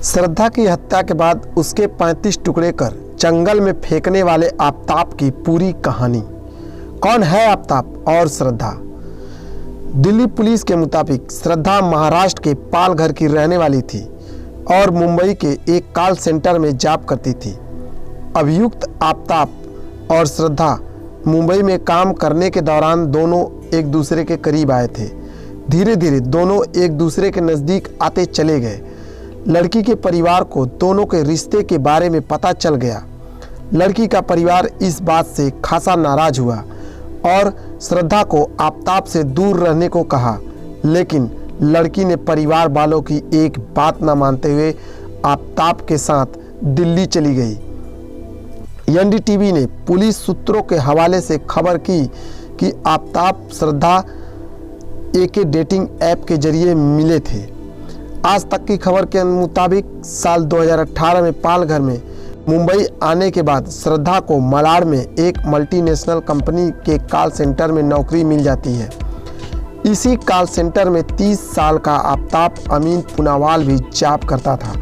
श्रद्धा की हत्या के बाद उसके 35 टुकड़े कर जंगल में फेंकने वाले आफताब की पूरी कहानी। कौन है आफताब और श्रद्धा? दिल्ली पुलिस के मुताबिक श्रद्धा महाराष्ट्र के पालघर की रहने वाली थी और मुंबई के एक कॉल सेंटर में जॉब करती थी। अभियुक्त आफताब और श्रद्धा मुंबई में काम करने के दौरान दोनों एक दूसरे के करीब आए थे। धीरे धीरे दोनों एक दूसरे के नज़दीक आते चले गए। लड़की के परिवार को दोनों के रिश्ते के बारे में पता चल गया। लड़की का परिवार इस बात से खासा नाराज हुआ और श्रद्धा को आफताब से दूर रहने को कहा, लेकिन लड़की ने परिवार वालों की एक बात न मानते हुए आफताब के साथ दिल्ली चली गई। एनडीटीवी ने पुलिस सूत्रों के हवाले से खबर की कि आफताब श्रद्धा एक डेटिंग ऐप के जरिए मिले थे। आज तक की खबर के मुताबिक साल 2018 में पालघर में मुंबई आने के बाद श्रद्धा को मलाड में एक मल्टीनेशनल कंपनी के कॉल सेंटर में नौकरी मिल जाती है। इसी कॉल सेंटर में 30 साल का आफताब अमीन पुनावाल भी जॉब करता था।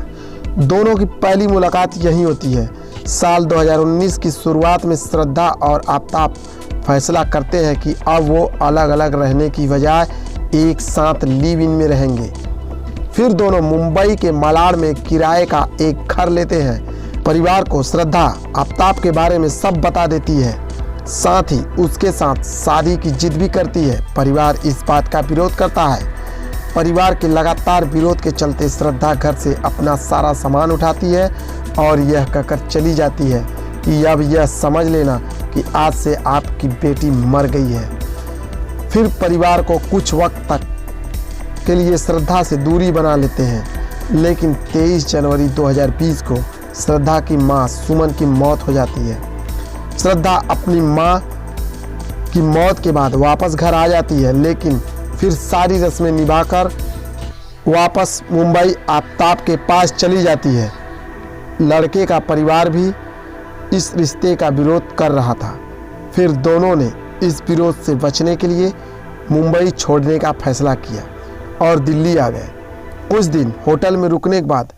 दोनों की पहली मुलाकात यहीं होती है। साल 2019 की शुरुआत में श्रद्धा और आफताब फैसला करते हैं कि अब वो अलग अलग रहने की बजाय एक साथ लिव इन में रहेंगे। फिर दोनों मुंबई के मलाड में किराए का एक घर लेते हैं। परिवार को श्रद्धा आफताब के बारे में सब बता देती है, साथ ही उसके साथ शादी की जिद भी करती है। परिवार इस बात का विरोध करता है। परिवार के लगातार विरोध के चलते श्रद्धा घर से अपना सारा सामान उठाती है और यह कहकर चली जाती है कि अब यह समझ लेना कि आज से आपकी बेटी मर गई है। फिर परिवार को कुछ वक्त तक के लिए श्रद्धा से दूरी बना लेते हैं, लेकिन 23 जनवरी 2020 को श्रद्धा की मां सुमन की मौत हो जाती है। श्रद्धा अपनी मां की मौत के बाद वापस घर आ जाती है, लेकिन फिर सारी रस्में निभाकर वापस मुंबई आफताब के पास चली जाती है। लड़के का परिवार भी इस रिश्ते का विरोध कर रहा था। फिर दोनों ने इस विरोध से बचने के लिए मुंबई छोड़ने का फैसला किया और दिल्ली आ गए। उस दिन होटल में रुकने के बाद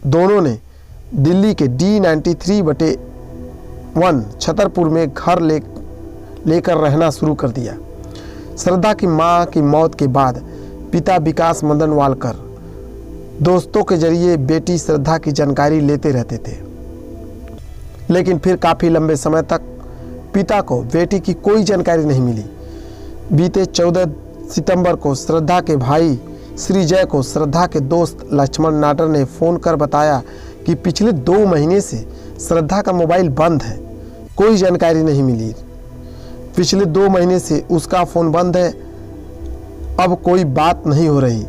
दोनों ने दिल्ली के D93/1 छतरपुर में घर लेकर रहना शुरू कर दिया। श्रद्धा की मां की मौत के बाद पिता विकास मदन वालकर दोस्तों के जरिए बेटी श्रद्धा की जानकारी लेते रहते थे, लेकिन फिर काफ़ी लंबे समय तक पिता को बेटी की कोई जानकारी नहीं मिली। बीते 14 सितंबर को श्रद्धा के भाई श्रीजय को श्रद्धा के दोस्त लक्ष्मण नाटर ने फ़ोन कर बताया कि पिछले 2 महीने से श्रद्धा का मोबाइल बंद है, कोई जानकारी नहीं मिली। पिछले 2 महीने से उसका फ़ोन बंद है, अब कोई बात नहीं हो रही।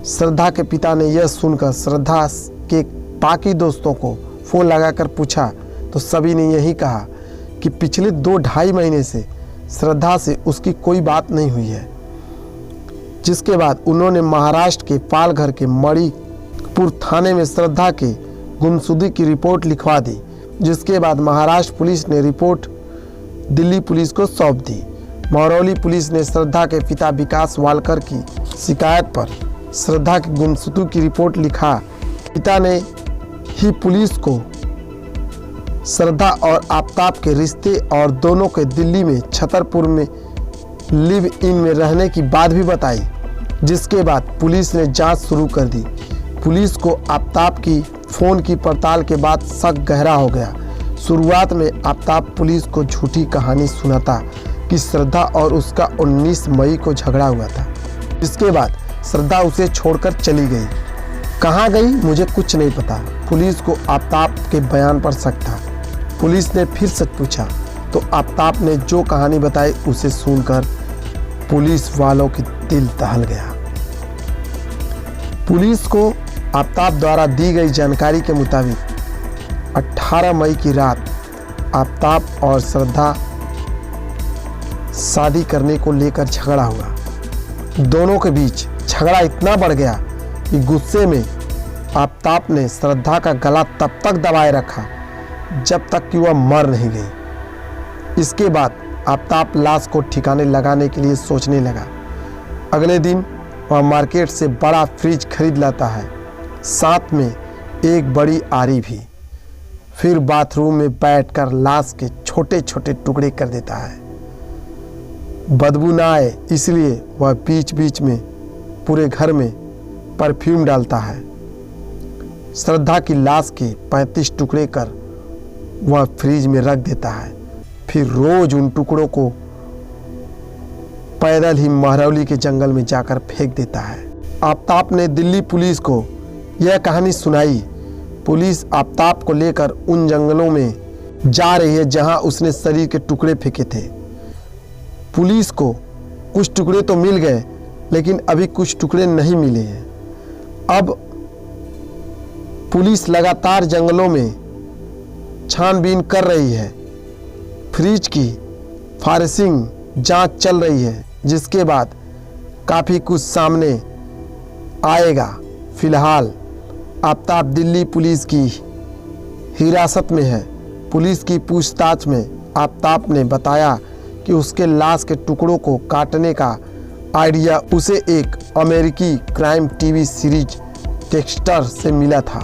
श्रद्धा के पिता ने यह सुनकर श्रद्धा के बाकी दोस्तों को फ़ोन लगाकर पूछा तो सभी ने यही कहा कि पिछले 2-2.5 महीने से श्रद्धा से उसकी कोई बात नहीं हुई है। जिसके बाद उन्होंने महाराष्ट्र के पालघर के मणिपुर थाने में श्रद्धा के गुमशुदगी की रिपोर्ट लिखवा दी, जिसके बाद महाराष्ट्र पुलिस ने रिपोर्ट दिल्ली पुलिस को सौंप दी। महरौली पुलिस ने श्रद्धा के पिता विकास वालकर की शिकायत पर श्रद्धा की गुमशुदगी की रिपोर्ट लिखा। पिता ने ही पुलिस को श्रद्धा और आफताब के रिश्ते और दोनों के दिल्ली में छतरपुर में लिव इन में रहने की बात भी बताई, जिसके बाद पुलिस ने जांच शुरू कर दी। पुलिस को आफताब की फ़ोन की पड़ताल के बाद शक गहरा हो गया। शुरुआत में आफताब पुलिस को झूठी कहानी सुनाता कि श्रद्धा और उसका 19 मई को झगड़ा हुआ था। इसके बाद श्रद्धा उसे छोड़कर चली गई। कहाँ गई मुझे कुछ नहीं पता। पुलिस को आफताब के बयान पर शक था। पुलिस ने फिर से पूछा तो आफताब ने जो कहानी बताई उसे सुनकर पुलिस वालों की दिल दहल गया। पुलिस को आफताब द्वारा दी गई जानकारी के मुताबिक 18 मई की रात आफताब और श्रद्धा शादी करने को लेकर झगड़ा हुआ। दोनों के बीच झगड़ा इतना बढ़ गया कि गुस्से में आफताब ने श्रद्धा का गला तब तक दबाए रखा जब तक कि वह मर नहीं गई। इसके बाद आफताब लाश को ठिकाने लगाने के लिए सोचने लगा। अगले दिन वह मार्केट से बड़ा फ्रिज खरीद लाता है साथ में एक बड़ी आरी भी। फिर बाथरूम में बैठकर लाश के छोटे छोटे टुकड़े कर देता है। बदबू ना आए इसलिए वह बीच बीच में पूरे घर में परफ्यूम डालता है। श्रद्धा की लाश के 35 टुकड़े कर वह फ्रिज में रख देता है। फिर रोज उन टुकड़ों को पैदल ही महरौली के जंगल में जाकर फेंक देता है। आफ्ताब ने दिल्ली पुलिस को यह कहानी सुनाई। पुलिस आफ्ताब को लेकर उन जंगलों में जा रही है जहां उसने शरीर के टुकड़े फेंके थे। पुलिस को कुछ टुकड़े तो मिल गए, लेकिन अभी कुछ टुकड़े नहीं मिले हैं। अब पुलिस लगातार जंगलों में छानबीन कर रही है। फ्रिज की फॉरेंसिक जांच चल रही है, जिसके बाद काफ़ी कुछ सामने आएगा। फिलहाल आफ्ताब दिल्ली पुलिस की हिरासत में है। पुलिस की पूछताछ में आफ्ताब ने बताया कि उसके लाश के टुकड़ों को काटने का आइडिया उसे एक अमेरिकी क्राइम टीवी सीरीज डेक्स्टर से मिला था।